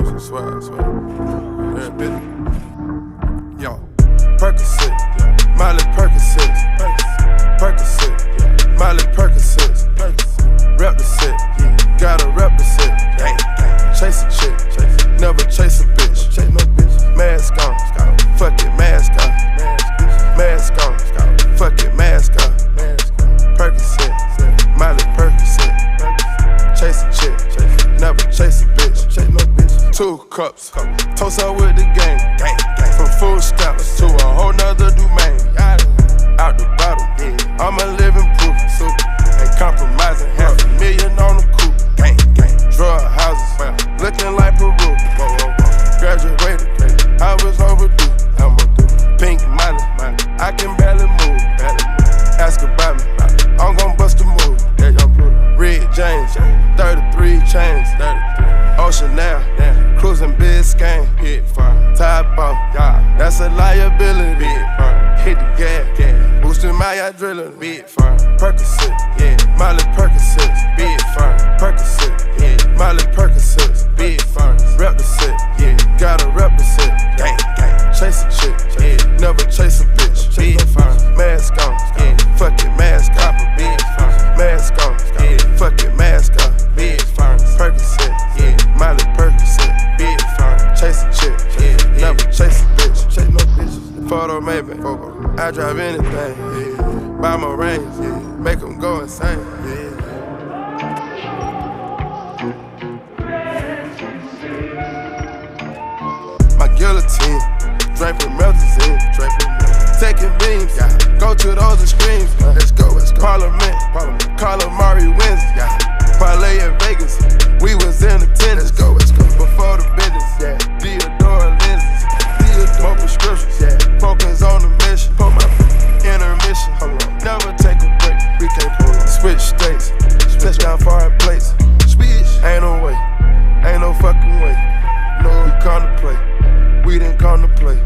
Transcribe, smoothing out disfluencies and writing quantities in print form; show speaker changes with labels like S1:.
S1: I swear. Real bitch. Yo, Percocet, Miley Percocet, Percocet, Miley Percocet, rep the set, gotta rep the set. Chase a chick, never chase a bitch. Mask on, fuck it, mask on. Mask on, fuck it, mask on. Percocet, Miley Percocet. Chase a chick, never chase a bitch. 2 cups, toast up with the game. From food stamps to a whole nother domain. Out the bottom, I'm a living proof. Ain't compromising, $500,000 on the coupe. Drug houses, looking like Peru. Graduated, I was overdue. Pink Miley, I can barely move. Ask about me, I'm gon' bust a move. Red James, 33 chains. Ocean now, cruising Biscayne. Top off, that's a liability. Hit the gas, boosting my adrenaline. Percocet, Miley Percocet, Percocet, Miley Percocet, rep the set, gotta rep the set. Chase a chick, never chase a bitch. Mask on, fuck it, mask on. Mask on, fuck it, mask on. Percocet, Miley Percocet, chase a chick, never chase a bitch. Chase no bitches. Photo maybe, I drive anything. Buy my range, make them go insane. My guillotine, draping melazine, taking beams, go to those extremes. Let's go. Parliament, Calamari wins. Parlay in Vegas, we was in attendance. Let's go. Before the business, Theodore lenses, more prescriptions, focus on the mission. Put my intermission, never take a break. We can't pull on. Switch states, touchdown foreign plates. Ain't no way, ain't no fucking way. No, we come to play, we didn't come to play.